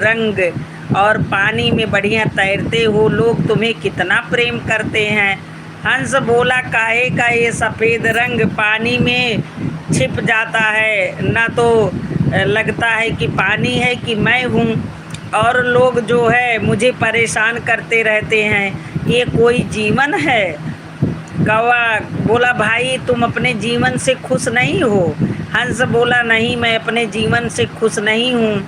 रंग और पानी में बढ़िया तैरते हो, लोग तुम्हें कितना प्रेम करते हैं। हंस बोला, काहे का ये सफ़ेद रंग पानी में छिप जाता है, ना तो लगता है कि पानी है कि मैं हूँ, और लोग जो है मुझे परेशान करते रहते हैं, ये कोई जीवन है। कौवा बोला, भाई तुम अपने जीवन से खुश नहीं हो। हंस बोला, नहीं, मैं अपने जीवन से खुश नहीं हूँ।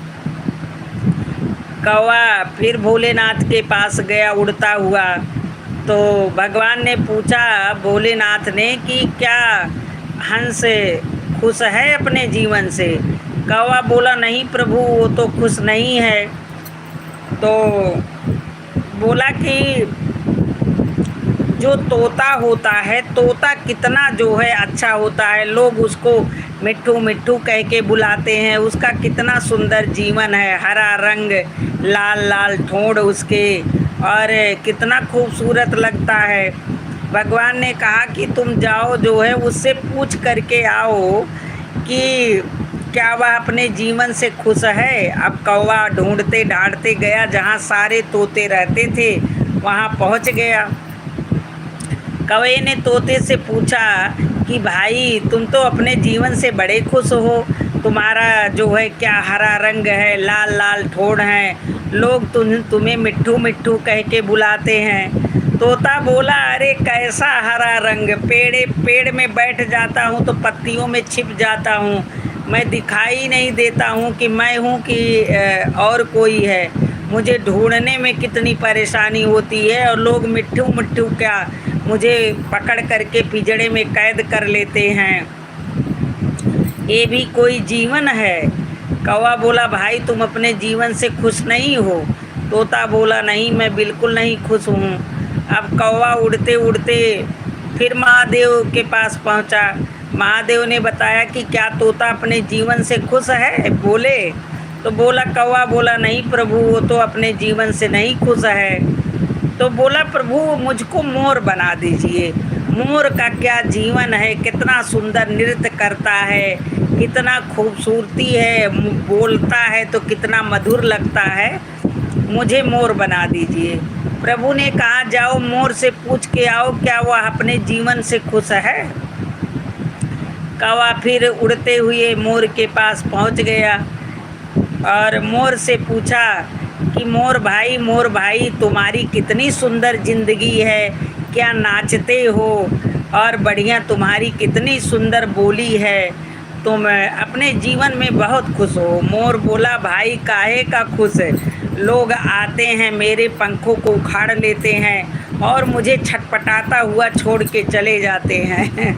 कौवा फिर भोलेनाथ के पास गया उड़ता हुआ। तो भगवान ने पूछा भोलेनाथ ने कि क्या हंस खुश है अपने जीवन से। कौवा बोला, नहीं प्रभु, वो तो खुश नहीं है। तो बोला कि जो तोता होता है, तोता कितना जो है अच्छा होता है, लोग उसको मिट्ठू मिट्ठू कह के बुलाते हैं, उसका कितना सुंदर जीवन है, हरा रंग, लाल लाल ठोड़ उसके, और कितना खूबसूरत लगता है। भगवान ने कहा कि तुम जाओ जो है उससे पूछ करके आओ कि क्या वह अपने जीवन से खुश है। अब कौवा ढूंढते ढांढते गया, जहाँ सारे तोते रहते थे वहाँ पहुँच गया। कौवे ने तोते से पूछा कि भाई तुम तो अपने जीवन से बड़े खुश हो, तुम्हारा जो है क्या हरा रंग है, लाल लाल ठोड़ हैं, लोग तुम्हें मिट्ठू मिट्ठू कह के बुलाते हैं। तोता बोला, अरे कैसा हरा रंग, पेड़ में बैठ जाता हूँ तो पत्तियों में छिप जाता हूँ, मैं दिखाई नहीं देता हूँ कि मैं हूँ कि और कोई है। मुझे ढूंढने में कितनी परेशानी होती है, और लोग मिट्ठू मिट्ठू क्या मुझे पकड़ करके पिंजड़े में कैद कर लेते हैं। ये भी कोई जीवन है। कौवा बोला, भाई तुम अपने जीवन से खुश नहीं हो। तोता बोला, नहीं, मैं बिल्कुल नहीं खुश हूँ। अब कौवा उड़ते उड़ते फिर महादेव के पास पहुँचा। महादेव ने बताया कि क्या तोता अपने जीवन से खुश है, बोले। तो बोला, कौवा बोला, नहीं प्रभु, वो तो अपने जीवन से नहीं खुश है। तो बोला, प्रभु मुझको मोर बना दीजिए। मोर का क्या जीवन है, कितना सुंदर नृत्य करता है, कितना खूबसूरती है, बोलता है तो कितना मधुर लगता है, मुझे मोर बना दीजिए। प्रभु ने कहा, जाओ मोर से पूछ के आओ क्या वह अपने जीवन से खुश है। कौवा फिर उड़ते हुए मोर के पास पहुंच गया और मोर से पूछा कि मोर भाई तुम्हारी कितनी सुंदर ज़िंदगी है, क्या नाचते हो, और बढ़िया तुम्हारी कितनी सुंदर बोली है, तुम अपने जीवन में बहुत खुश हो। मोर बोला, भाई काहे का खुश है, लोग आते हैं मेरे पंखों को उखाड़ लेते हैं और मुझे छटपटाता हुआ छोड़ के चले जाते हैं।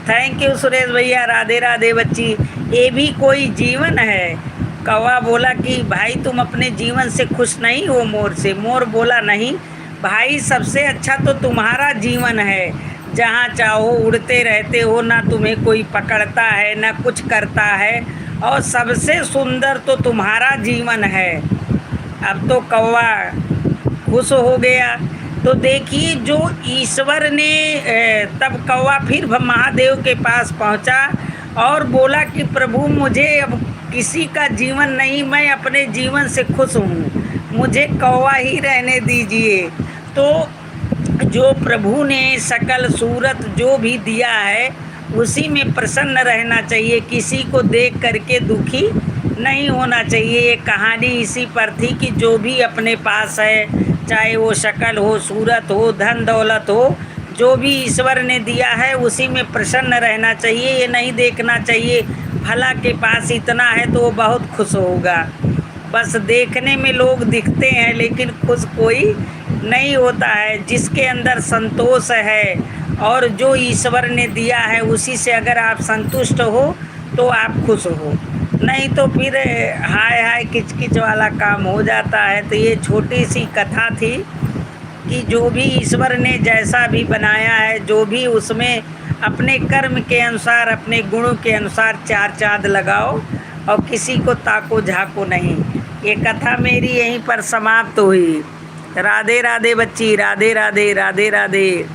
थैंक यू सुरेश भैया, राधे राधे बच्ची, ये भी कोई जीवन है। कौवा बोला कि भाई तुम अपने जीवन से खुश नहीं हो मोर से। मोर बोला, नहीं भाई, सबसे अच्छा तो तुम्हारा जीवन है, जहाँ चाहो उड़ते रहते हो, ना तुम्हें कोई पकड़ता है ना कुछ करता है, और सबसे सुंदर तो तुम्हारा जीवन है। अब तो कौवा खुश हो गया। तो देखिए, जो ईश्वर ने तब कौवा फिर महादेव के पास पहुँचा और बोला कि प्रभु मुझे अब किसी का जीवन नहीं, मैं अपने जीवन से खुश हूँ, मुझे कौवा ही रहने दीजिए। तो जो प्रभु ने सकल सूरत जो भी दिया है उसी में प्रसन्न रहना चाहिए, किसी को देख करके दुखी नहीं होना चाहिए। ये कहानी इसी पर थी कि जो भी अपने पास है, चाहे वो शकल हो, सूरत हो, धन दौलत हो, जो भी ईश्वर ने दिया है उसी में प्रसन्न रहना चाहिए। ये नहीं देखना चाहिए भला के पास इतना है तो वो बहुत खुश होगा। बस देखने में लोग दिखते हैं लेकिन खुश कोई नहीं होता है। जिसके अंदर संतोष है और जो ईश्वर ने दिया है उसी से अगर आप संतुष्ट हो तो आप खुश हो, नहीं तो फिर हाय हाय किचकिच वाला काम हो जाता है। तो ये छोटी सी कथा थी कि जो भी ईश्वर ने जैसा भी बनाया है, जो भी उसमें अपने कर्म के अनुसार, अपने गुणों के अनुसार चार चांद लगाओ और किसी को ताको झाको नहीं। ये कथा मेरी यहीं पर समाप्त हुई। राधे राधे बच्ची, राधे राधे, राधे राधे।